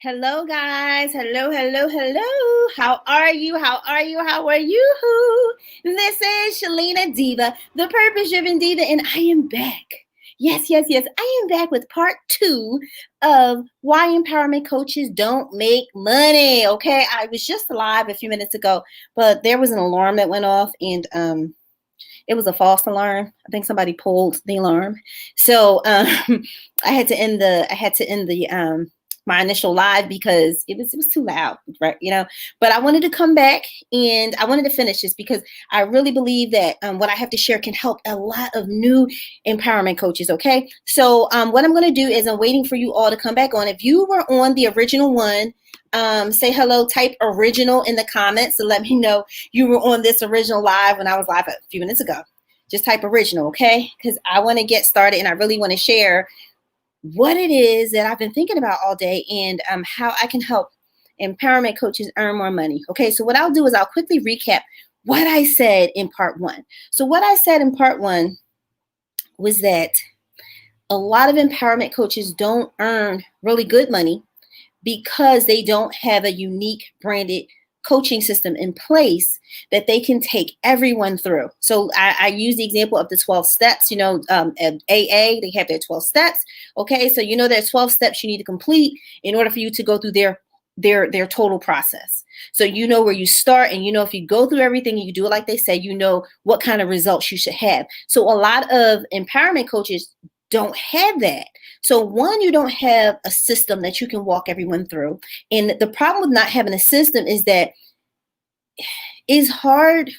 Hello, guys. Hello, hello, hello. How are you? How are you? How are you? This is Shalina Diva, the Purpose Driven Diva, and I am back. Yes, yes, yes. I am back with part 2 of why empowerment coaches don't make money. Okay, I was just live a few minutes ago, but there was an alarm that went off, and it was a false alarm. I think somebody pulled the alarm, so I had to end the my initial live because it was too loud, right? But I wanted to come back and I wanted to finish this because I really believe that what I have to share can help a lot of new empowerment coaches. Okay, so what I'm going to do is I'm waiting for you all to come back on. If you were on the original one, say hello, type original in the comments to let me know you were on this original live when I was live a few minutes ago. Just type original, okay? Because I want to get started and I really want to share what it is that I've been thinking about all day and how I can help empowerment coaches earn more money. Okay, so what I'll do is I'll quickly recap what I said in part 1. So what I said in part 1 was that a lot of empowerment coaches don't earn really good money because they don't have a unique branded coaching system in place that they can take everyone through. So I use the example of the 12 steps, at AA, they have their 12 steps. Okay, so there's 12 steps you need to complete in order for you to go through their total process. So you know where you start, and if you go through everything and you do it like they say, you know what kind of results you should have. So a lot of empowerment coaches don't have that. So one, you don't have a system that you can walk everyone through. And the problem with not having a system is that it's hard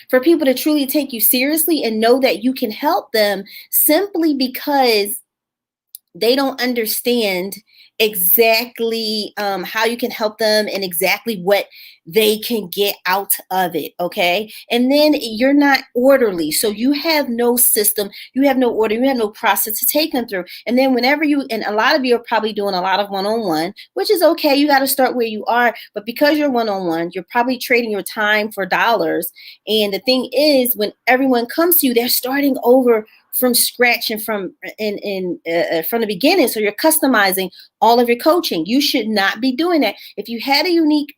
for people to truly take you seriously and know that you can help them simply because they don't understand exactly how you can help them and exactly what they can get out of it. Okay. And then you're not orderly. So you have no system, you have no order, you have no process to take them through. And then and a lot of you are probably doing a lot of one-on-one, which is okay. You got to start where you are. But because you're one-on-one, you're probably trading your time for dollars. And the thing is, when everyone comes to you, they're starting over from scratch and from the beginning. So you're customizing all of your coaching. You should not be doing that. If you had a unique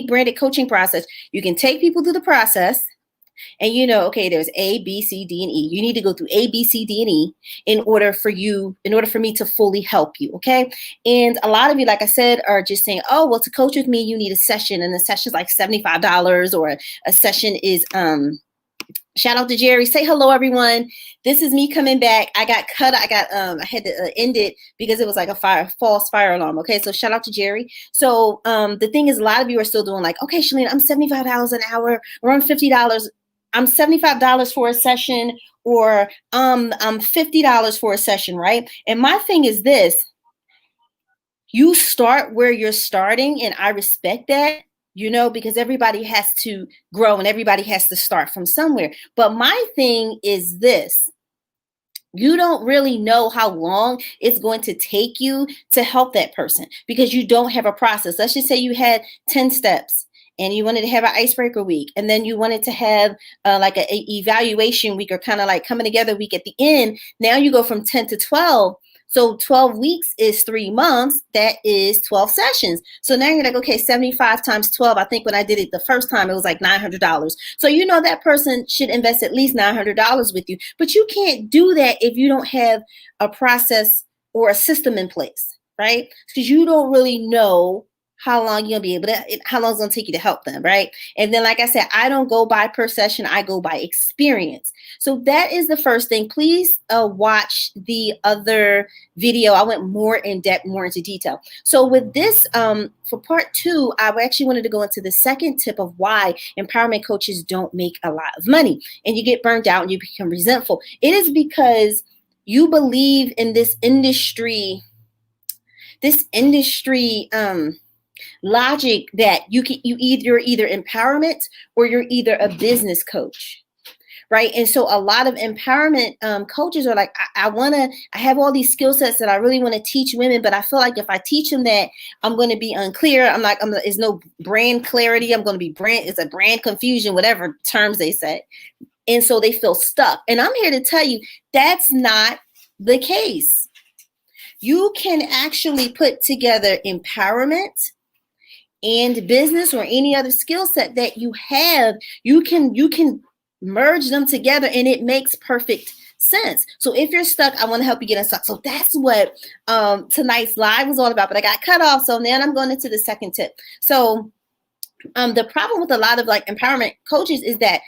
branded coaching process, you can take people through the process and okay, there's A, B, C, D, and E. You need to go through A, B, C, D, and E in order for me to fully help you. Okay. And a lot of you, like I said, are just saying, oh, well, to coach with me, you need a session, and the session's like $75, or a session is shout out to Jerry. Say hello, everyone. This is me coming back. I got cut. I had to end it because it was like a false fire alarm. Okay, so shout out to Jerry. So the thing is, a lot of you are still doing like, okay, Shalina, I'm $75 an hour, or I'm $50. I'm $75 for a session, or I'm $50 for a session, right? And my thing is this: you start where you're starting, and I respect that. Because everybody has to grow and everybody has to start from somewhere. But my thing is this: you don't really know how long it's going to take you to help that person because you don't have a process. Let's just say you had 10 steps and you wanted to have an icebreaker week, and then you wanted to have like an evaluation week, or kind of like coming together week at the end. Now you go from 10 to 12. So 12 weeks is 3 months. That is 12 sessions. So now you're like, okay, 75 times 12. I think when I did it the first time, it was like $900. So that person should invest at least $900 with you. But you can't do that if you don't have a process or a system in place, right? Because you don't really know how long you'll be able to, how long it's going to take you to help them, right? And then, like I said, I don't go by per session, I go by experience. So that is the first thing. Please watch the other video. I went more in depth, more into detail. So with this, for part 2, I actually wanted to go into the second tip of why empowerment coaches don't make a lot of money, and you get burned out and you become resentful. It is because you believe in this industry logic that you're either empowerment or you're either a business coach, right? And so a lot of empowerment coaches are like, I have all these skill sets that I really want to teach women, but I feel like if I teach them that, I'm going to be unclear. There's no brand clarity. It's a brand confusion, whatever terms they say. And so they feel stuck. And I'm here to tell you that's not the case. you can actually put together empowerment and business or any other skill set that you have. You can merge them together and it makes perfect sense. So if you're stuck, I want to help you get unstuck. So that's what tonight's live was all about, but I got cut off. So now I'm going into the second tip. So the problem with a lot of like empowerment coaches is that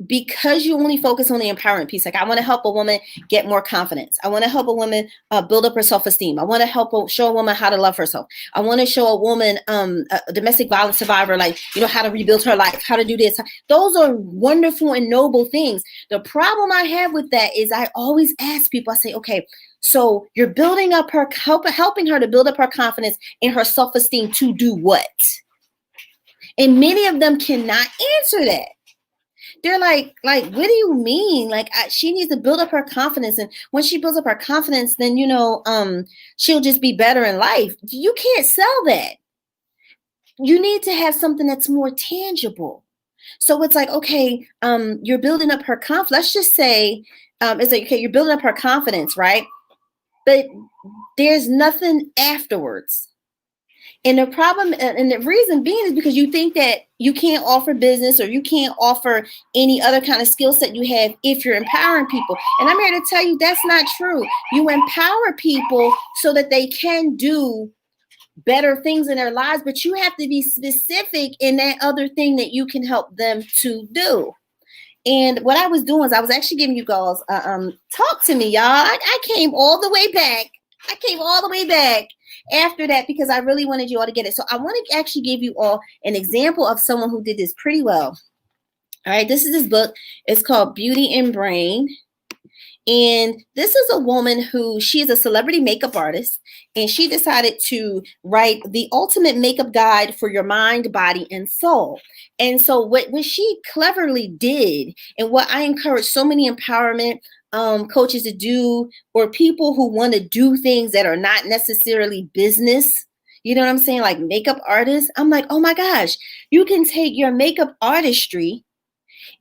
because you only focus on the empowerment piece, like I want to help a woman get more confidence. I want to help a woman build up her self-esteem. I want to show a woman how to love herself. I want to show a woman, a domestic violence survivor, like, how to rebuild her life, how to do this. Those are wonderful and noble things. The problem I have with that is I always ask people, I say, okay, so you're building up her, helping her to build up her confidence and her self-esteem to do what? And many of them cannot answer that. They're like, what do you mean? Like, she needs to build up her confidence. And when she builds up her confidence, then, she'll just be better in life. You can't sell that. You need to have something that's more tangible. So it's like, okay, you're building up her confidence. Let's just say, it's like, okay, you're building up her confidence, right? But there's nothing afterwards. And the problem and the reason being is because you think that you can't offer business or you can't offer any other kind of skill set you have if you're empowering people. And I'm here to tell you that's not true. You empower people so that they can do better things in their lives, but you have to be specific in that other thing that you can help them to do. And what I was doing is I was actually giving you guys talk to me, y'all. I came all the way back. After that because I really wanted you all to get it. So I want to actually give you all an example of someone who did this pretty well. All right, this is this book. It's called Beauty and Brain. And this is a woman who, she is a celebrity makeup artist, and she decided to write the ultimate makeup guide for your mind, body, and soul. And so what she cleverly did, and what I encourage so many empowerment coaches to do, or people who want to do things that are not necessarily business, you know what I'm saying? Like makeup artists. I'm like, oh my gosh, you can take your makeup artistry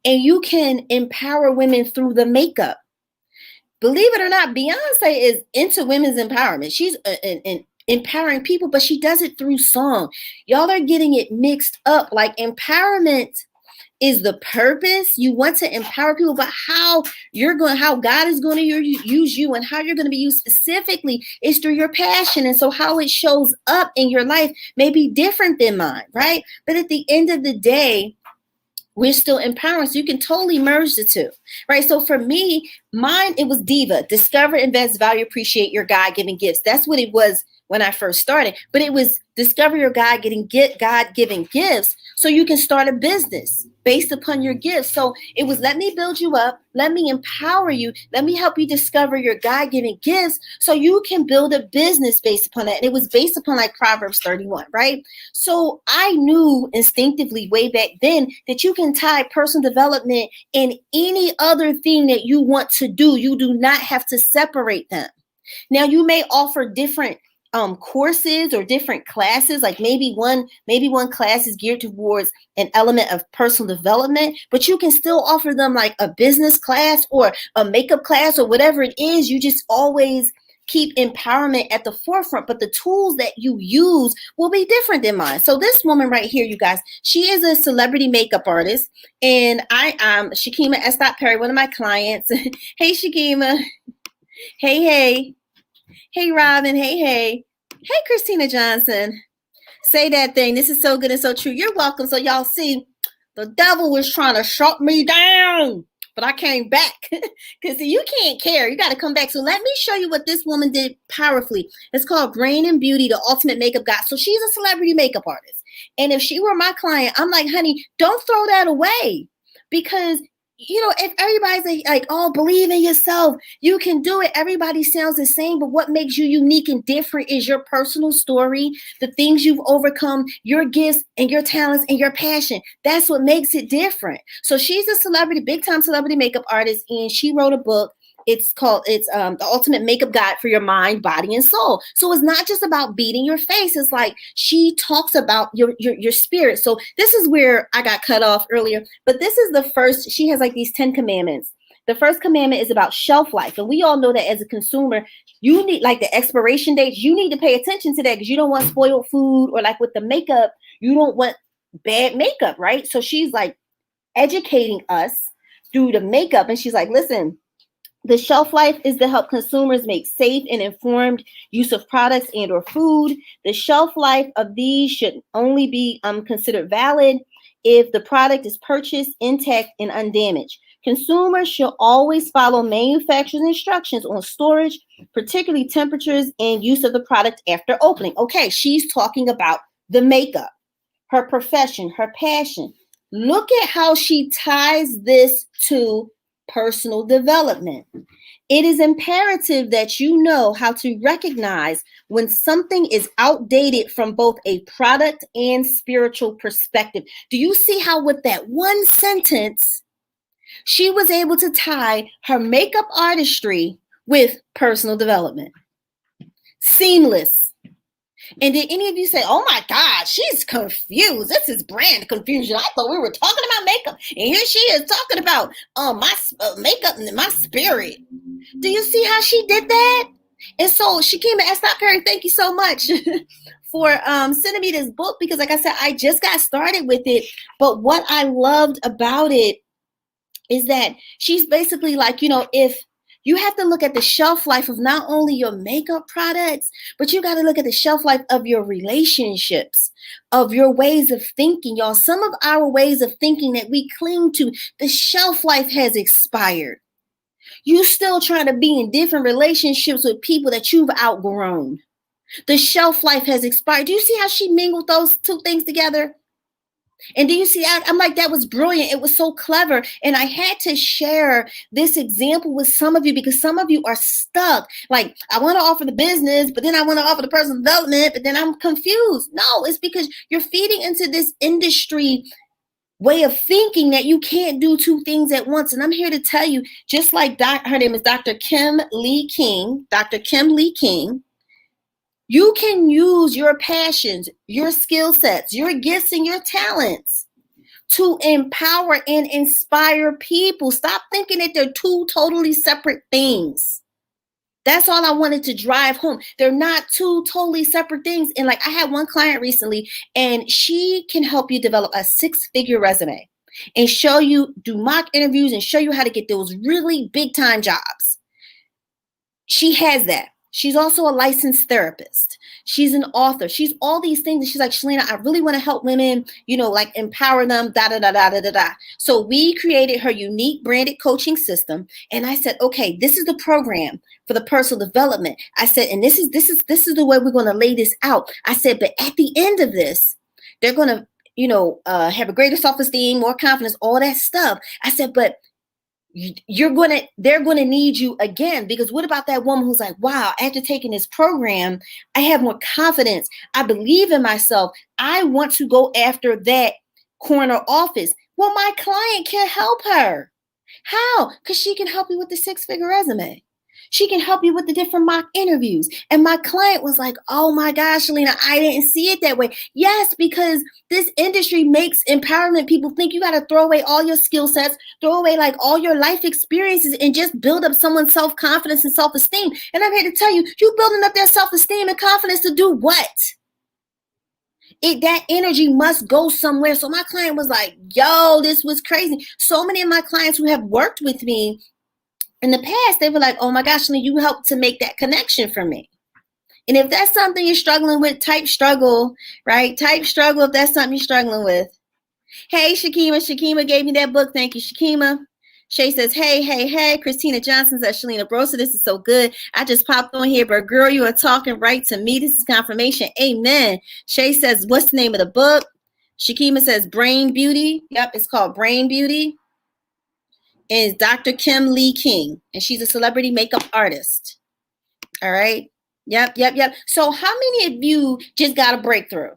and you can empower women through the makeup. Believe it or not, Beyonce is into women's empowerment. She's empowering people, but she does it through song. Y'all are getting it mixed up. Like empowerment is the purpose. You want to empower people, but how God is going to use you and how you're going to be used specifically is through your passion. And so how it shows up in your life may be different than mine, right? But at the end of the day, we're still empowering. So you can totally merge the two, right? So for me, mine, it was Diva. Discover, invest, value, appreciate your God-given gifts. That's what it was when I first started. But it was discover your God-given gifts so you can start a business based upon your gifts. So it was, let me build you up. Let me empower you. Let me help you discover your God-given gifts so you can build a business based upon that. And it was based upon like Proverbs 31, right? So I knew instinctively way back then that you can tie personal development and any other thing that you want to do. You do not have to separate them. Now you may offer different courses or different classes, like maybe one class is geared towards an element of personal development, but you can still offer them like a business class or a makeup class or whatever it is. You just always keep empowerment at the forefront, but the tools that you use will be different than mine. So this woman right here, you guys, she is a celebrity makeup artist, and I am Shakima S. Perry, one of my clients. Hey, Shakima. Hey. Hey, Robin. Hey, Christina Johnson. Say that thing. This is so good and so true. You're welcome. So y'all see, the devil was trying to shut me down, but I came back because you can't care. You got to come back. So let me show you what this woman did powerfully. It's called Brain and Beauty, the Ultimate Makeup Guide. So she's a celebrity makeup artist. And if she were my client, I'm like, honey, don't throw that away, because if everybody's like, oh, believe in yourself, you can do it. Everybody sounds the same, but what makes you unique and different is your personal story, the things you've overcome, your gifts and your talents and your passion. That's what makes it different. So she's a big time celebrity makeup artist, and she wrote a book. It's the Ultimate Makeup Guide for your mind, body, and soul. So it's not just about beating your face. It's like she talks about your spirit. So this is where I got cut off earlier. But this is the first. She has like these 10 commandments. The first commandment is about shelf life. And we all know that as a consumer, you need like the expiration dates. You need to pay attention to that because you don't want spoiled food, or like with the makeup, you don't want bad makeup, right? So she's like educating us through the makeup. And she's like, listen, the shelf life is to help consumers make safe and informed use of products and or food. The shelf life of these should only be considered valid if the product is purchased intact and undamaged. Consumers should always follow manufacturer's instructions on storage, particularly temperatures and use of the product after opening. Okay, she's talking about the makeup, her profession, her passion. Look at how she ties this to personal development. It is imperative that you know how to recognize when something is outdated from both a product and spiritual perspective. Do you see how with that one sentence, she was able to tie her makeup artistry with personal development? Seamless. And did any of you say, oh my God, she's confused. This is brand confusion. I thought we were talking about makeup. And here she is talking about my makeup and my spirit. Do you see how she did that? And so Shakima and Stop Perry, thank you so much for sending me this book, because like I said, I just got started with it. But what I loved about it is that she's basically like, if you have to look at the shelf life of not only your makeup products, but you got to look at the shelf life of your relationships, of your ways of thinking, y'all. Some of our ways of thinking that we cling to, the shelf life has expired. You still trying to be in different relationships with people that you've outgrown. The shelf life has expired. Do you see how she mingled those two things together? And do you see, I'm like, that was brilliant. It was so clever. And I had to share this example with some of you because some of you are stuck. Like, I want to offer the business, but then I want to offer the personal development, but then I'm confused. No, it's because you're feeding into this industry way of thinking that you can't do two things at once. And I'm here to tell you, just like her name is Dr. Kim Lee King, Dr. Kim Lee King, you can use your passions, your skill sets, your gifts, and your talents to empower and inspire people. Stop thinking that they're two totally separate things. That's all I wanted to drive home. They're not two totally separate things. And like, I had one client recently, and she can help you develop a 6-figure resume and show you, do mock interviews and show you how to get those really big time jobs. She has that. She's also a licensed therapist. She's an author. She's all these things. And she's like, Shalina, I really want to help women, like empower them, da, da, da, da, da, da, da. So we created her unique branded coaching system. And I said, okay, this is the program for the personal development. I said, and this is the way we're going to lay this out. I said, but at the end of this, they're going to, have a greater self-esteem, more confidence, all that stuff. I said, but they're going to need you again, because what about that woman who's like, wow, after taking this program, I have more confidence. I believe in myself. I want to go after that corner office. Well, my client can help her. How? Because she can help you with the 6-figure resume. She can help you with the different mock interviews. And my client was like, oh my gosh, Shalina, I didn't see it that way. Yes, because this industry makes empowerment people think you got to throw away all your skill sets, throw away like all your life experiences and just build up someone's self-confidence and self-esteem. And I'm here to tell you, you building up that self-esteem and confidence to do what? That energy must go somewhere. So my client was like, yo, this was crazy. So many of my clients who have worked with me in the past, they were like, oh my gosh, you helped to make that connection for me. And if that's something you're struggling with, type struggle, right? Type struggle if that's something you're struggling with. Hey, Shakima. Shakima gave me that book. Thank you, Shakima. Shay says, hey. Christina Johnson says, Shalina Brosa, this is so good. I just popped on here, but girl, you are talking right to me. This is confirmation. Amen. Shay says, what's the name of the book? Shakima says, Brain Beauty. Yep, it's called Brain Beauty. And it's Dr. Kim Lee King, and she's a celebrity makeup artist. All right. Yep. So how many of you just got a breakthrough?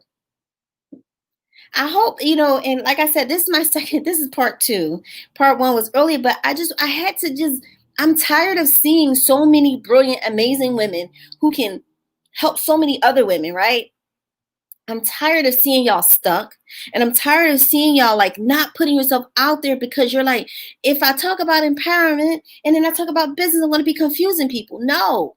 I hope, and like I said, this is part 2. Part 1 was earlier, but I'm tired of seeing so many brilliant, amazing women who can help so many other women, right? I'm tired of seeing y'all stuck. And I'm tired of seeing y'all like not putting yourself out there because you're like, if I talk about empowerment and then I talk about business, I'm going to be confusing people. No.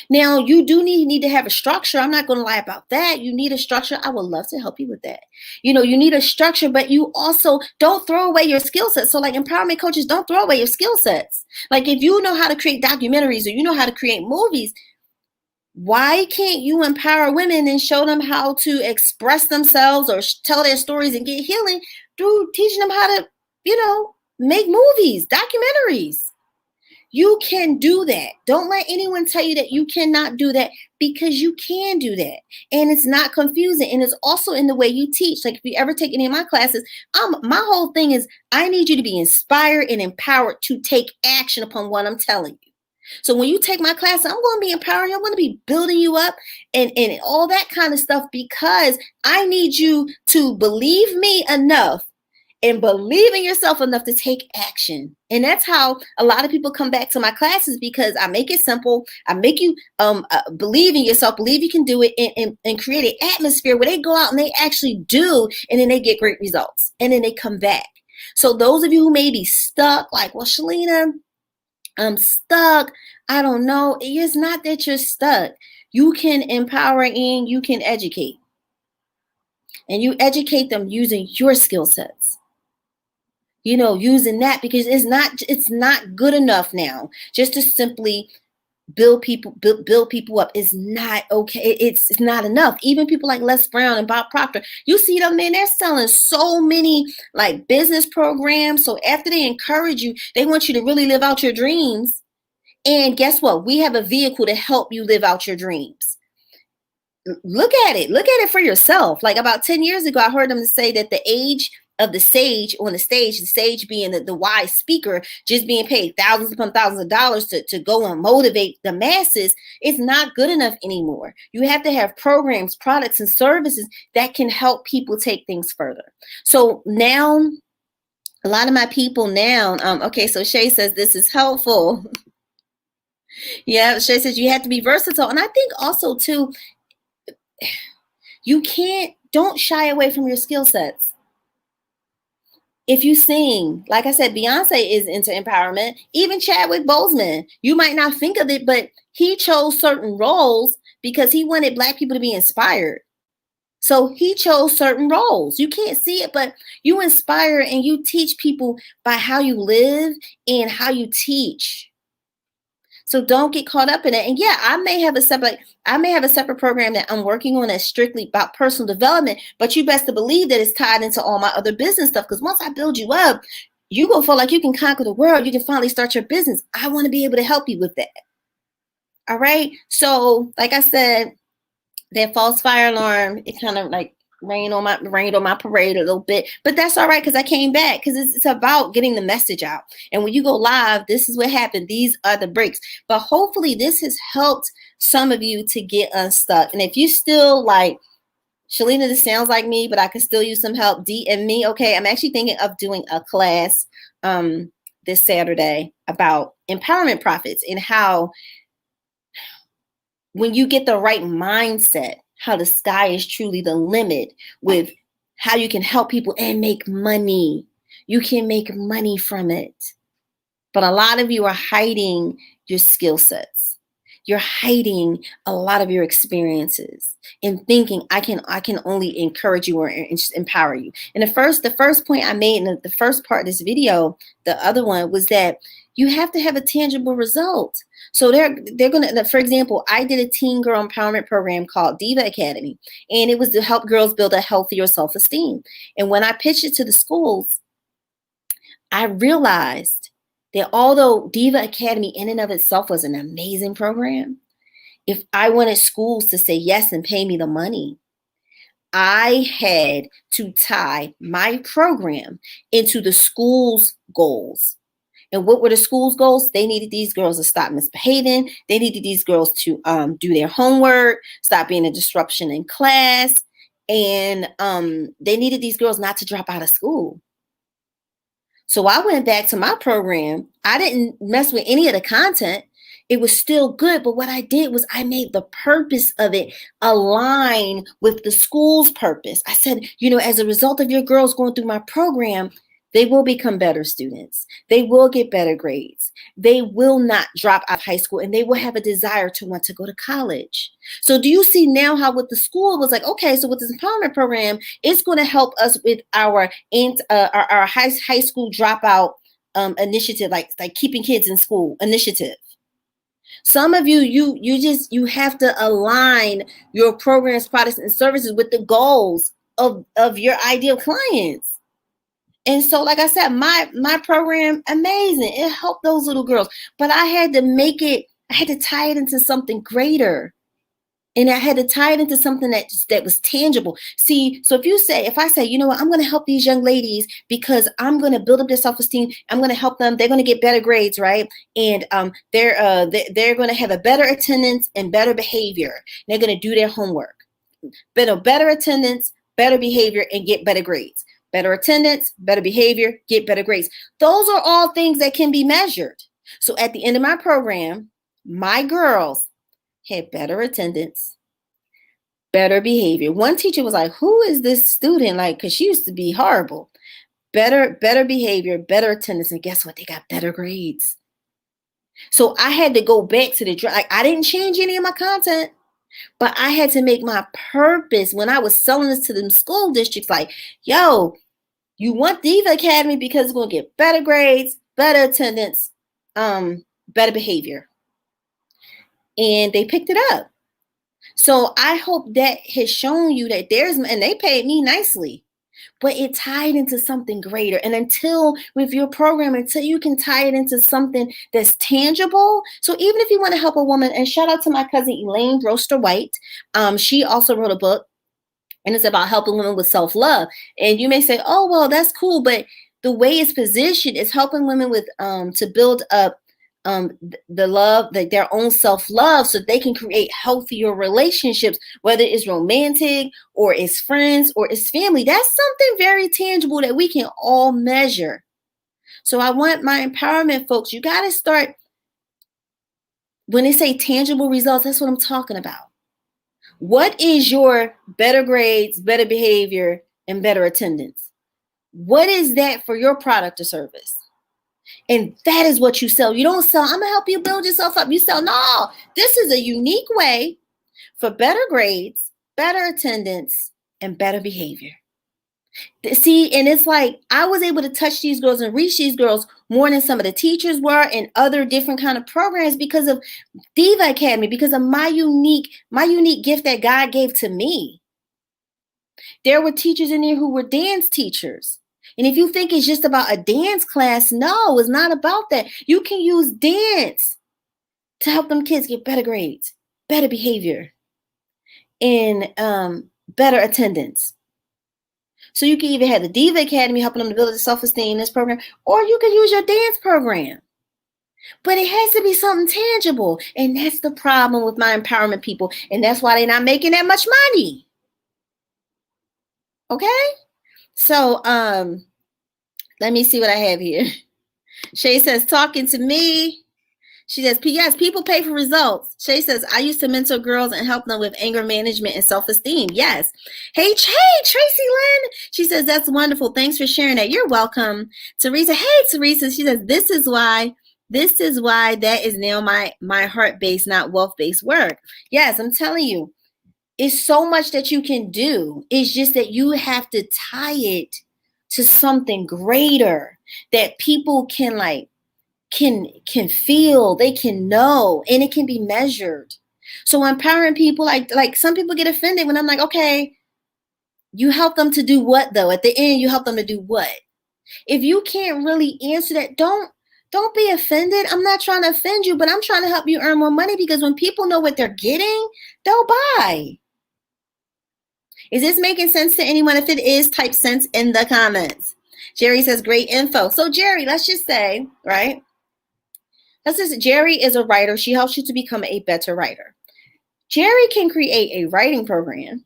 Now, you do need to have a structure. I'm not going to lie about that. You need a structure. I would love to help you with that. You know, you need a structure, but you also don't throw away your skill sets. So like empowerment coaches, don't throw away your skill sets. Like if you know how to create documentaries or you know how to create movies, why can't you empower women and show them how to express themselves or tell their stories and get healing through teaching them how to, make movies, documentaries? You can do that. Don't let anyone tell you that you cannot do that, because you can do that. And it's not confusing. And it's also in the way you teach. Like if you ever take any of my classes, my whole thing is I need you to be inspired and empowered to take action upon what I'm telling you. So when you take my class, I'm going to be empowering you. I'm going to be building you up and all that kind of stuff, because I need you to believe me enough and believe in yourself enough to take action. And that's how a lot of people come back to my classes, because I make it simple. I make you believe in yourself, believe you can do it, and create an atmosphere where they go out and they actually do, and then they get great results, and then they come back. So those of you who may be stuck, like, well, Shalina, I'm stuck, I don't know. It's not that you're stuck. You can empower and you can educate. And you educate them using your skill sets. Using that, because it's not good enough now just to simply build people up. Is not okay. It's not enough. Even people like Les Brown and Bob Proctor, you see them, man, they're selling so many like business programs. So after they encourage you, they want you to really live out your dreams. And guess what? We have a vehicle to help you live out your dreams. Look at it for yourself. Like about 10 years ago, I heard them say that the age of the sage on the sage being the wise speaker, just being paid thousands upon thousands of dollars to go and motivate the masses, is not good enough anymore. You have to have programs, products, and services that can help people take things further. So now, a lot of my people now, okay, so Shay says this is helpful. Yeah, Shay says you have to be versatile. And I think also too, don't shy away from your skill sets. If you sing, like I said, Beyonce is into empowerment. Even Chadwick Boseman, you might not think of it, but he chose certain roles because he wanted Black people to be inspired. So he chose certain roles. You can't see it, but you inspire and you teach people by how you live and how you teach. So don't get caught up in it. And yeah, I may have a separate program that I'm working on that's strictly about personal development, but you best to believe that it's tied into all my other business stuff. Because once I build you up, you gonna feel like you can conquer the world. You can finally start your business. I want to be able to help you with that. All right. So like I said, that false fire alarm, it kind of like rained on my parade a little bit, but that's all right, because I came back, because it's about getting the message out. And when you go live, this is what happened. These are the breaks. But hopefully this has helped some of you to get unstuck. And if you still like, Shalina, this sounds like me, but I can still use some help, DM me. Okay, I'm actually thinking of doing a class this Saturday about empowerment profits, and how when you get the right mindset, how the sky is truly the limit with how you can help people and make money. You can make money from it. But a lot of you are hiding your skill sets. You're hiding a lot of your experiences and thinking I can only encourage you or empower you. And the first point I made in the first part of this video, the other one, was that you have to have a tangible result. So they're going to, for example, I did a teen girl empowerment program called Diva Academy, and it was to help girls build a healthier self-esteem. And when I pitched it to the schools, I realized that although Diva Academy in and of itself was an amazing program, if I wanted schools to say yes and pay me the money, I had to tie my program into the school's goals. And what were the school's goals? They needed these girls to stop misbehaving. They needed these girls to do their homework, stop being a disruption in class. And they needed these girls not to drop out of school. So I went back to my program. I didn't mess with any of the content. it was still good. But what I did was I made the purpose of it align with the school's purpose. I said, as a result of your girls going through my program, they will become better students. They will get better grades. They will not drop out of high school, and they will have a desire to want to go to college. So do you see now how with the school was like, okay, so with this empowerment program, it's going to help us with our high school dropout initiative, like keeping kids in school initiative. Some of you have to align your programs, products, and services with the goals of your ideal clients. And so, like I said, my program, amazing. It helped those little girls, but I had to tie it into something greater. And I had to tie it into something that was tangible. See, so if I say, I'm going to help these young ladies because I'm going to build up their self-esteem. I'm going to help them. They're going to get better grades, right? And they're going to have a better attendance and better behavior. They're going to do their homework. Better attendance, better behavior, and get better grades. Better attendance, better behavior, get better grades. Those are all things that can be measured. So at the end of my program, my girls had better attendance, better behavior. One teacher was like, who is this student? Like, because she used to be horrible. Better behavior, better attendance. And guess what? They got better grades. So I had to go back to I didn't change any of my content, but I had to make my purpose when I was selling this to them school districts, like, yo, you want Diva Academy because it's going to get better grades, better attendance, better behavior. And they picked it up. So I hope that has shown you that and they paid me nicely, but it tied into something greater. And with your program, until you can tie it into something that's tangible. So even if you want to help a woman, and shout out to my cousin Elaine Broster White. She also wrote a book, and it's about helping women with self-love. And you may say, oh, well, that's cool. But the way it's positioned is helping women with to build up the love, like their own self-love, so they can create healthier relationships, whether it's romantic or it's friends or it's family. That's something very tangible that we can all measure. So I want my empowerment folks, you got to start, when they say tangible results, that's what I'm talking about. What is your better grades, better behavior, and better attendance? What is that for your product or service? And that is what you sell. You don't sell, I'm going to help you build yourself up. You sell, no, this is a unique way for better grades, better attendance, and better behavior. See, and it's like I was able to touch these girls and reach these girls more than some of the teachers were and other different kind of programs because of Diva Academy, because of my unique gift that God gave to me. There were teachers in there who were dance teachers. And if you think it's just about a dance class, no, it's not about that. You can use dance to help them kids get better grades, better behavior, and better attendance. So you can either have the Diva Academy helping them to build their self-esteem in this program, or you can use your dance program. But it has to be something tangible. And that's the problem with my empowerment people. And that's why they're not making that much money. Okay? So let me see what I have here. Shay says, talking to me. She says, yes, people pay for results. Shay says, I used to mentor girls and help them with anger management and self-esteem. Yes. Hey, Tracy Lynn. She says, that's wonderful. Thanks for sharing that. You're welcome. Teresa. Hey, Teresa. She says, this is why that is now my heart-based, not wealth-based work. Yes, I'm telling you, it's so much that you can do. It's just that you have to tie it to something greater that people can feel, they can know, and it can be measured. So empowering people, like some people get offended when I'm like, okay, you help them to do what though? At the end, you help them to do what? If you can't really answer that, don't be offended. I'm not trying to offend you, but I'm trying to help you earn more money, because when people know what they're getting, they'll buy. Is this making sense to anyone? If it is, type sense in the comments. Jerry says, great info. So Jerry, let's just say, right? Jerry is a writer. She helps you to become a better writer. Jerry can create a writing program.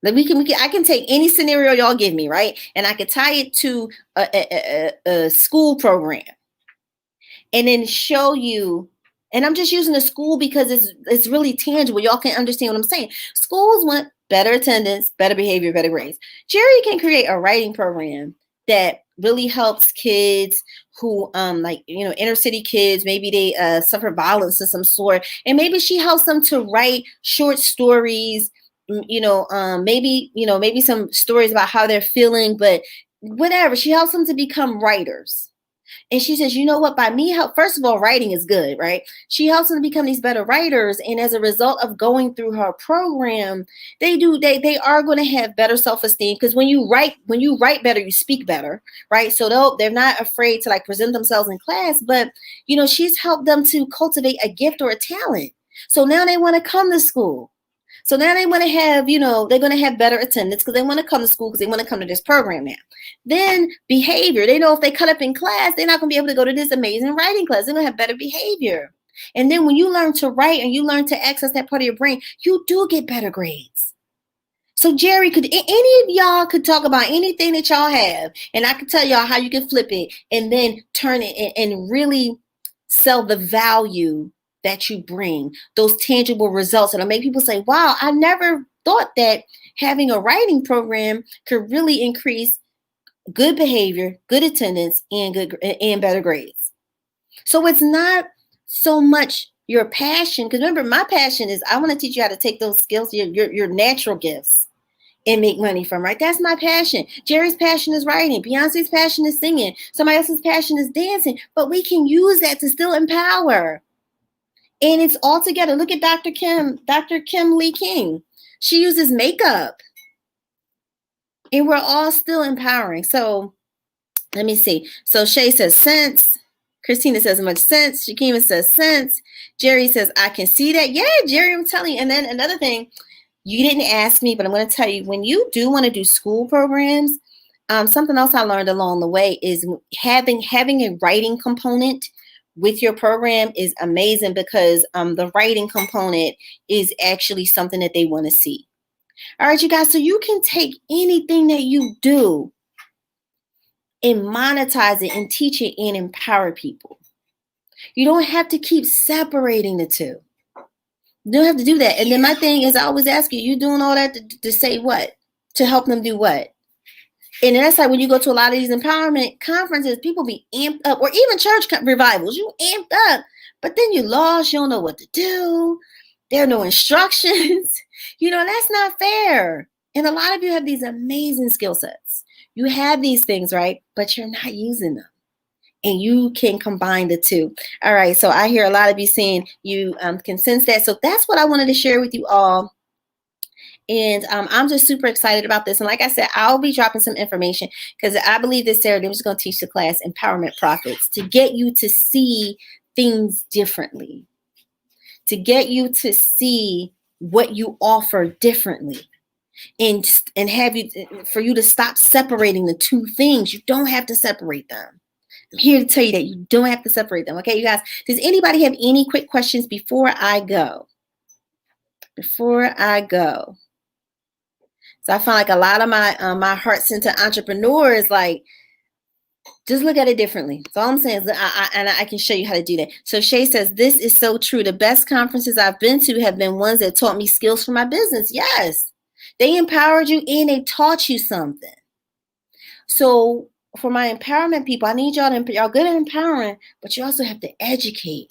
I can take any scenario y'all give me, right? And I could tie it to a school program, and then show you And I'm just using the school because it's really tangible. Y'all can understand what I'm saying. Schools want better attendance, better behavior, better grades. Jerry can create a writing program that really helps kids who like, you know, inner city kids, maybe they suffer violence of some sort, and maybe she helps them to write short stories, maybe some stories about how they're feeling, but whatever. She helps them to become writers. And she says, you know what, by me help, first of all, writing is good, right? She helps them to become these better writers. And as a result of going through her program, they are going to have better self-esteem, because when you write better, you speak better, right? So they're not afraid to like present themselves in class, but you know, she's helped them to cultivate a gift or a talent. So now they want to come to school. So now they want to have, you know, they're going to have better attendance because they want to come to school, because they want to come to this program now. Then behavior. They know if they cut up in class, they're not going to be able to go to this amazing writing class. They're going to have better behavior. And then when you learn to write and you learn to access that part of your brain, you do get better grades. So Jerry, could any of y'all could talk about anything that y'all have, and I could tell y'all how you can flip it and then turn it and really sell the value that you bring, those tangible results that'll make people say, wow, I never thought that having a writing program could really increase good behavior, good attendance, and better grades. So it's not so much your passion, because remember, my passion is I want to teach you how to take those skills, your natural gifts, and make money from, right? That's my passion. Jerry's passion is writing. Beyonce's passion is singing. Somebody else's passion is dancing. But we can use that to still empower. And it's all together. Look at Dr. Kim Lee King. She uses makeup. And we're all still empowering. So let me see. So Shay says sense. Christina says much sense. Shakima says sense. Jerry says, I can see that. Yeah, Jerry, I'm telling you. And then another thing, you didn't ask me, but I'm going to tell you, when you do want to do school programs, something else I learned along the way is having a writing component with your program is amazing, because the writing component is actually something that they want to see. All right, you guys, so you can take anything that you do and monetize it and teach it and empower people. You don't have to keep separating the two. You don't have to do that. And then my thing is, I always ask you doing all that to say what? To help them do what? And that's like when you go to a lot of these empowerment conferences, people be amped up, or even church revivals, you amped up, but then you lost, you don't know what to do. There are no instructions. You know, that's not fair. And a lot of you have these amazing skill sets. You have these things, right? But you're not using them. And you can combine the two. All right. So I hear a lot of you saying you can sense that. So that's what I wanted to share with you all. And I'm just super excited about this. And like I said, I'll be dropping some information, because I believe this Saturday I'm just going to teach the class Empowerment Profits, to get you to see things differently, to get you to see what you offer differently, and have you, for you to stop separating the two things. You don't have to separate them. I'm here to tell you that you don't have to separate them. Okay, you guys, does anybody have any quick questions before I go? So I find like a lot of my heart-centered entrepreneurs, like, just look at it differently. So all I'm saying is I can show you how to do that. So Shay says, this is so true. The best conferences I've been to have been ones that taught me skills for my business. Yes, they empowered you and they taught you something. So for my empowerment people, I need y'all good at empowering, but you also have to educate,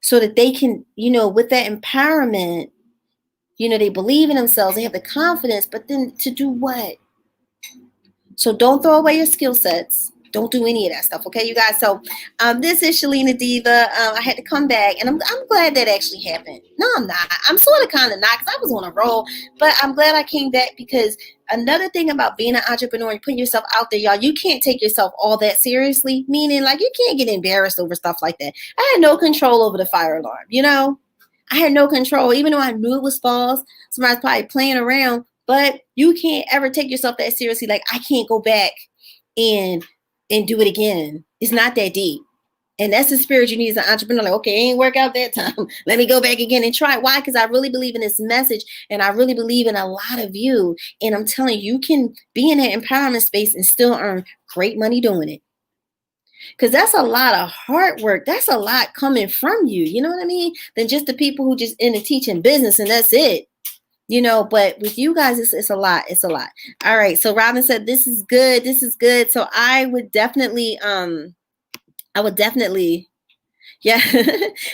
so that they can, with that empowerment, they believe in themselves, they have the confidence, but then to do what? So don't throw away your skill sets. Don't do any of that stuff, okay, you guys? So this is Shalina Diva. I had to come back, and I'm glad that actually happened. No, I'm not. I'm sort of kind of not, because I was on a roll, but I'm glad I came back, because another thing about being an entrepreneur and putting yourself out there, y'all, you can't take yourself all that seriously, meaning like you can't get embarrassed over stuff like that. I had no control over the fire alarm, I had no control, even though I knew it was false. Somebody's probably playing around, but you can't ever take yourself that seriously. Like, I can't go back and do it again. It's not that deep. And that's the spirit you need as an entrepreneur. Like, okay, it ain't work out that time. Let me go back again and try. Why? Because I really believe in this message, and I really believe in a lot of you. And I'm telling you, you can be in that empowerment space and still earn great money doing it. Because that's a lot of hard work. That's a lot coming from you. You know what I mean? Than just the people who just in the teaching business and that's it. But with you guys, it's a lot. It's a lot. All right. So Robin said, this is good. This is good. So I would definitely, yeah.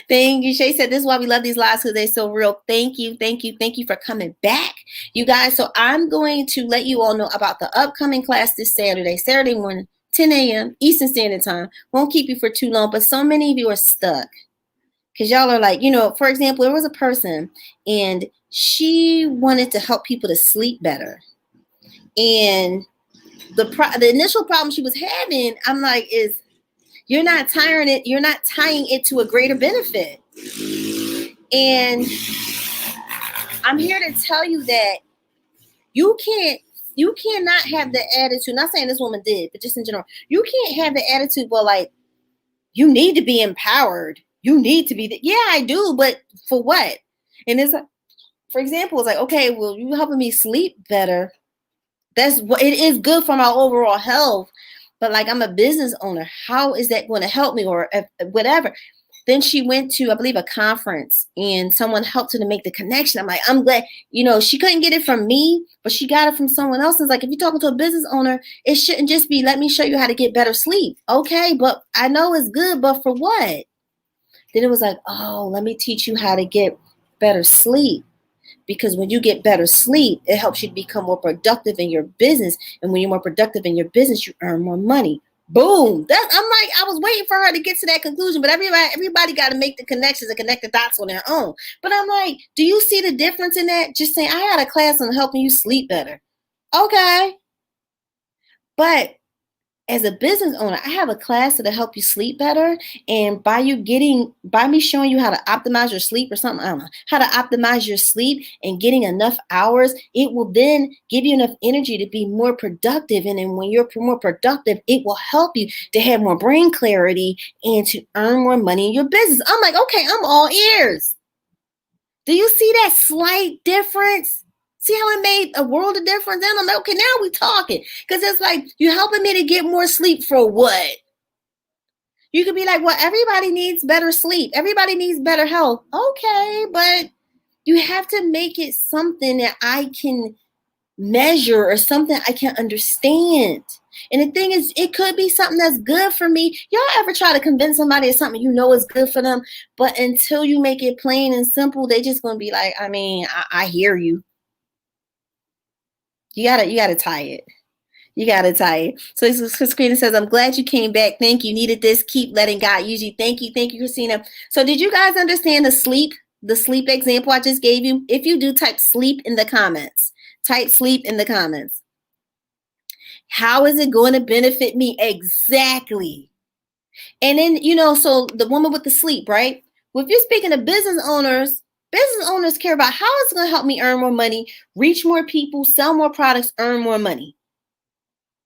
Thank you. Shay said, this is why we love these lives because they're so real. Thank you. Thank you. Thank you for coming back, you guys. So I'm going to let you all know about the upcoming class this Saturday morning, 10 a.m. Eastern Standard Time. Won't keep you for too long, but so many of you are stuck because y'all are like, for example, there was a person and she wanted to help people to sleep better. And the initial problem she was having, I'm like, is you're not tying it to a greater benefit. And I'm here to tell you that you cannot have the attitude, not saying this woman did, but just in general, you can't have the attitude, well, like, you need to be empowered. You need to be, yeah, I do, but for what? And it's like, for example, it's like, okay, well, you helping me sleep better. That's what it is good for my overall health. But like, I'm a business owner. How is that going to help me or whatever? Then she went to, I believe, a conference and someone helped her to make the connection. I'm like, I'm glad, she couldn't get it from me, but she got it from someone else. It's like, if you're talking to a business owner, it shouldn't just be, let me show you how to get better sleep. Okay, but I know it's good, but for what? Then it was like, oh, let me teach you how to get better sleep. Because when you get better sleep, it helps you to become more productive in your business. And when you're more productive in your business, you earn more money. Boom. I'm like, I was waiting for her to get to that conclusion, but everybody got to make the connections and connect the dots on their own. But I'm like, do you see the difference in that? Just saying, I had a class on helping you sleep better. Okay. But as a business owner, I have a class that'll help you sleep better. And by me showing you how to optimize your sleep or something, I don't know, how to optimize your sleep and getting enough hours, it will then give you enough energy to be more productive. And then when you're more productive, it will help you to have more brain clarity and to earn more money in your business. I'm like, okay, I'm all ears. Do you see that slight difference? See how it made a world of difference? Then I'm like, okay, now we talking. Because it's like, you're helping me to get more sleep for what? You could be like, well, everybody needs better sleep. Everybody needs better health. Okay, but you have to make it something that I can measure or something I can understand. And the thing is, it could be something that's good for me. Y'all ever try to convince somebody of something is good for them, but until you make it plain and simple, they just going to be like, I hear you. You gotta tie it. You gotta tie it. So Christina says, I'm glad you came back. Thank you. Needed this. Keep letting God use you. Thank you, Christina. So did you guys understand the sleep example I just gave you? If you do, type sleep in the comments. Type sleep in the comments. How is it going to benefit me? Exactly. And then, so the woman with the sleep, right? Well, if you're speaking to business owners care about how it's going to help me earn more money, reach more people, sell more products, earn more money.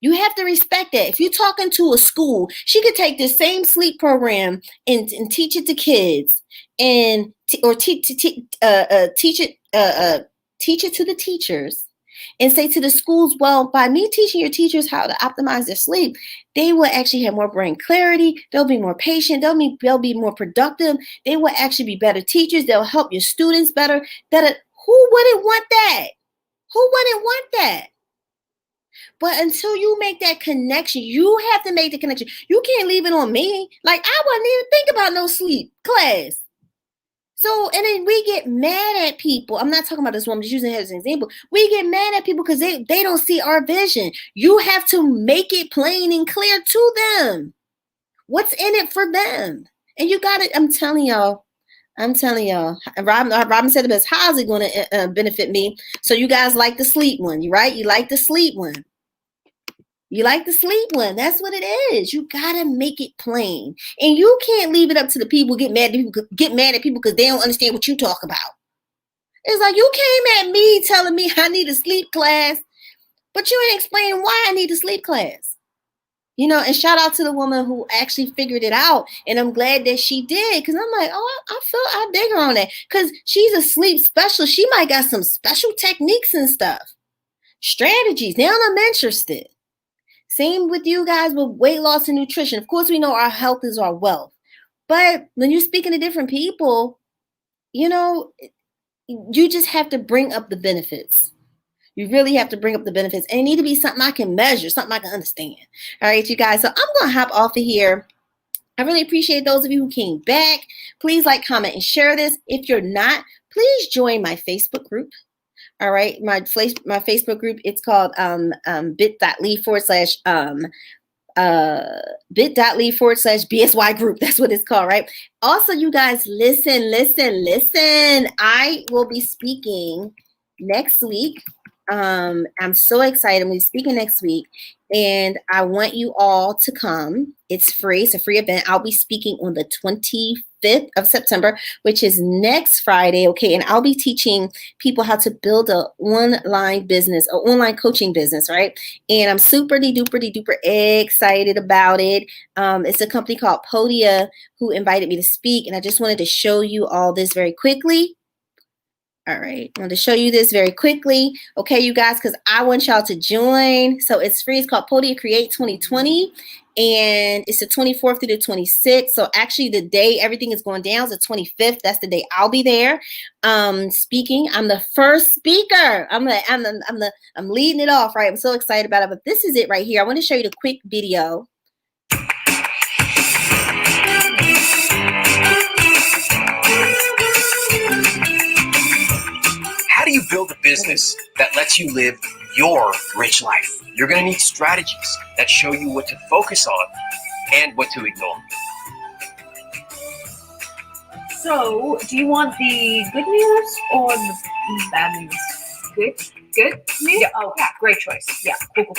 You have to respect that. If you're talking to a school, she could take the same sleep program and teach it to kids and teach it to the teachers and say to the schools, well, by me teaching your teachers how to optimize their sleep, they will actually have more brain clarity. They'll be more patient. They'll be more productive. They will actually be better teachers. They'll help your students better. Who wouldn't want that? Who wouldn't want that? But until you make that connection, you have to make the connection. You can't leave it on me. Like, I wouldn't even think about no sleep class. So, and then we get mad at people. I'm not talking about this woman, just using her as an example. We get mad at people because they don't see our vision. You have to make it plain and clear to them. What's in it for them? And you got it. I'm telling y'all. Robin said the best. How is it going to benefit me? So you guys like the sleep one, right? You like the sleep one. You like the sleep one. That's what it is. You gotta make it plain. And you can't leave it up to the people, get mad at people because they don't understand what you talk about. It's like, you came at me telling me I need a sleep class, but you ain't explaining why I need a sleep class. And shout out to the woman who actually figured it out. And I'm glad that she did. Because I'm like, I dig her on that. Because she's a sleep specialist. She might got some special techniques and stuff. Strategies. Now I'm interested. Same with you guys with weight loss and nutrition. Of course, we know our health is our wealth. But when you're speaking to different people, you know, you just have to bring up the benefits. You really have to bring up the benefits. And it need to be something I can measure, something I can understand. All right, you guys. So I'm going to hop off of here. I really appreciate those of you who came back. Please like, comment, and share this. If you're not, please join my Facebook group. All right, my Facebook group, it's called bit.ly/BSY group. That's what it's called, right? Also, you guys, listen. I will be speaking next week. I'm so excited. I'm going to be speaking next week, and I want you all to come. It's free. It's a free event. I'll be speaking on the 25th of September, which is next Friday. Okay. And I'll be teaching people how to build an online business, an online coaching business, right? And I'm super duper excited about it. It's a company called Podia who invited me to speak. And I just wanted to show you all this very quickly. All right, I'm going to show you this very quickly. Okay, you guys, because I want y'all to join. So it's free. It's called Podia Create 2020. And it's the 24th through the 26th. So actually the day everything is going down is the 25th. That's the day I'll be there speaking. I'm the first speaker. I'm leading it off, right? I'm so excited about it. But this is it right here. I want to show you the quick video. How do you build a business that lets you live your rich life? You're going to need strategies that show you what to focus on and what to ignore. So, do you want the good news or the bad news? Good news? Yeah. Oh, yeah. Great choice. Yeah. Cool.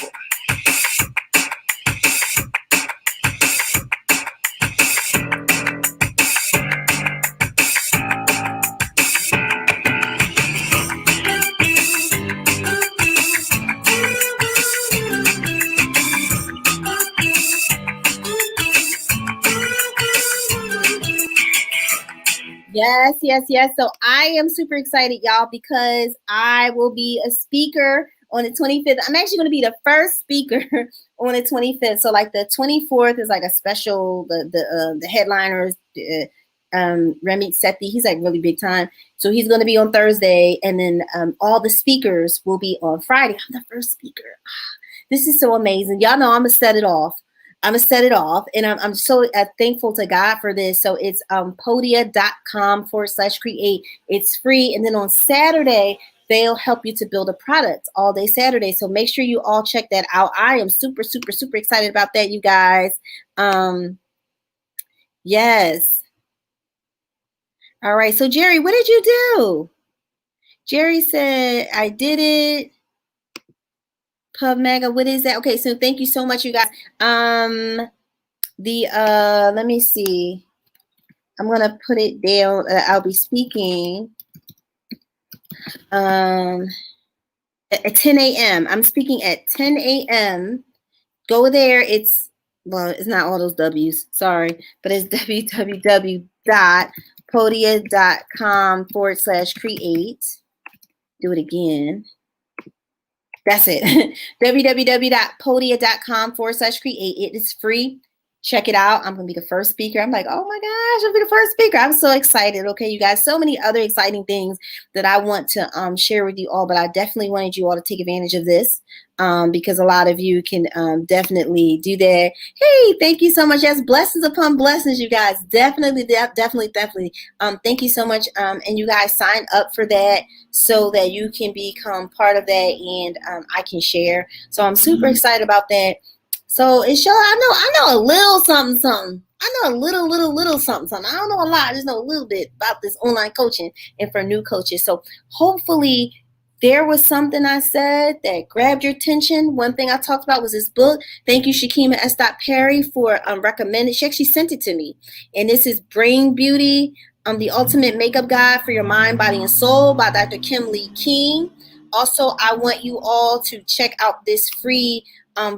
Yes. So I am super excited, y'all, because I will be a speaker on the 25th. I'm actually going to be the first speaker on the 25th. So like the 24th is like a special, the headliners, Ramit Sethi, he's like really big time. So he's going to be on Thursday. And then all the speakers will be on Friday. I'm the first speaker. This is so amazing. Y'all know I'm going to set it off. And I'm so thankful to God for this. So it's podia.com/create. It's free. And then on Saturday, they'll help you to build a product all day Saturday. So make sure you all check that out. I am super excited about that, you guys. Yes. All right. So Jerry, what did you do? Jerry said, I did it. Pub Mega, what is that? Okay, so thank you so much, you guys. Let me see. I'm gonna put it down. I'll be speaking at 10 a.m. I'm speaking at 10 a.m. Go there. It's not all those W's, sorry, but it's www.podia.com/create. Do it again. That's it. www.podia.com/create. It is free. Check it out. I'm going to be the first speaker. I'm like, oh my gosh, I'll be the first speaker. I'm so excited. Okay, you guys, so many other exciting things that I want to share with you all, but I definitely wanted you all to take advantage of this because a lot of you can definitely do that. Hey, thank you so much. Yes, blessings upon blessings, you guys. Definitely. Thank you so much. And you guys sign up for that so that you can become part of that and I can share. So I'm super excited about that. So it shows I know a little something. I know a little something. I don't know a lot. I just know a little bit about this online coaching and for new coaches. So hopefully there was something I said that grabbed your attention. One thing I talked about was this book. Thank you, Shakima S. Perry, for recommending. She actually sent it to me. And this is Brain Beauty, the Ultimate Makeup Guide for Your Mind, Body, and Soul by Dr. Kim Lee King. Also, I want you all to check out this free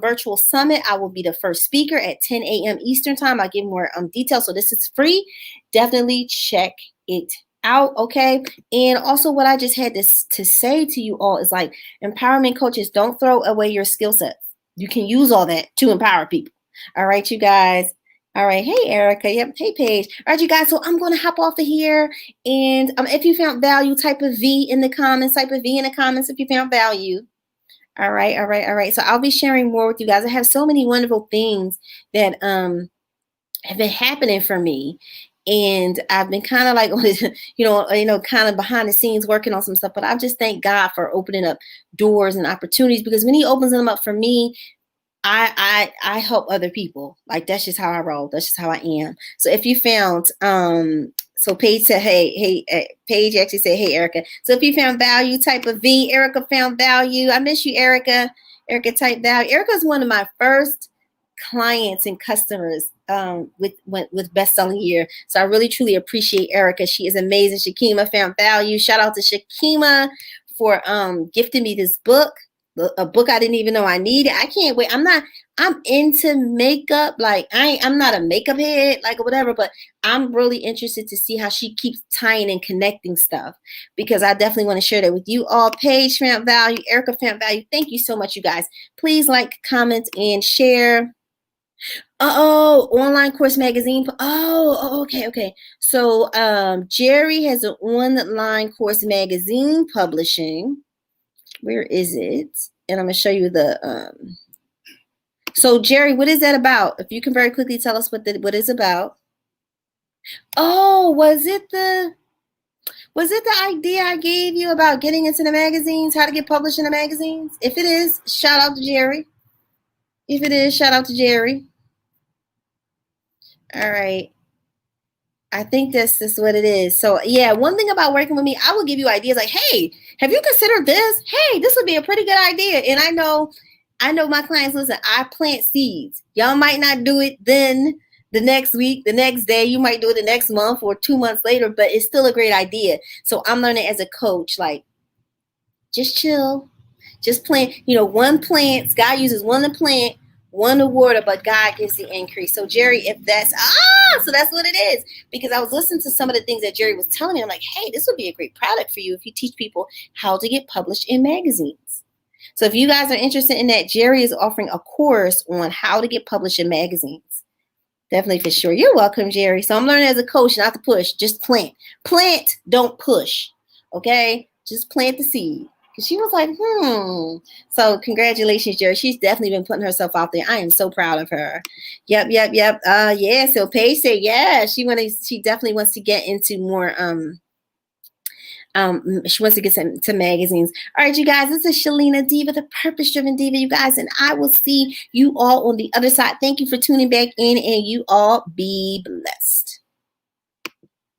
virtual summit. I will be the first speaker at 10 a.m. Eastern time. I'll give more details. So this is free. Definitely check it out. Okay. And also what I just had to say to you all is like, empowerment coaches, don't throw away your skill sets. you can use all that to empower people. All right, you guys. All right. Hey, Erica. Yep. Hey, Paige. All right, you guys. So I'm going to hop off of here. And if you found value, type a V in the comments. Type a V in the comments if you found value. All right. All right. All right. So I'll be sharing more with you guys. I have so many wonderful things that have been happening for me. And I've been kind of like, kind of behind the scenes working on some stuff. But I just thank God for opening up doors and opportunities, because when he opens them up for me, I help other people. Like, that's just how I roll. That's just how I am. So if you found, so Paige said, Paige actually said, hey, Erica. So if you found value, type of V. Erica found value. I miss you, Erica. Erica type value. Erica is one of my first clients and customers with Best Selling Year. So I really, truly appreciate Erica. She is amazing. Shakima found value. Shout out to Shakima for gifting me this book. A book I didn't even know I needed. I can't wait. I'm into makeup. Like, I'm not a makeup head, like, or whatever, but I'm really interested to see how she keeps tying and connecting stuff, because I definitely want to share that with you all. Paige found value. Erica found value. Thank you so much, you guys. Please like, comment, and share. Online course magazine. Okay. So Jerry has an online course magazine publishing. Where is it? And I'm going to show you the, so Jerry, what is that about? If you can very quickly tell us what it's about. Oh, was it the idea I gave you about getting into the magazines, how to get published in the magazines? If it is, shout out to Jerry. If it is, shout out to Jerry. All right. I think this is what it is. So yeah, one thing about working with me, I will give you ideas like, hey, have you considered this? Hey, this would be a pretty good idea. And I know my clients, listen, I plant seeds. Y'all might not do it then the next week, the next day, you might do it the next month or 2 months later, but it's still a great idea. So I'm learning as a coach, like, just chill, just plant, one plants. God uses one to plant, one to water, but God gives the increase. So Jerry, if that's, so that's what it is. Because I was listening to some of the things that Jerry was telling me. I'm like, hey, this would be a great product for you if you teach people how to get published in magazines. So if you guys are interested in that, Jerry is offering a course on how to get published in magazines. Definitely, for sure. You're welcome, Jerry. So I'm learning as a coach not to push, just plant. Plant, don't push. Okay? Just plant the seed. She was like, So congratulations, Jerry. She's definitely been putting herself out there. I am so proud of her. Yep. Yeah. So Paige said, yeah, she definitely wants to get into more. She wants to get to magazines. All right, you guys. This is Shalina Diva, the Purpose-Driven Diva, you guys, and I will see you all on the other side. Thank you for tuning back in, and you all be blessed.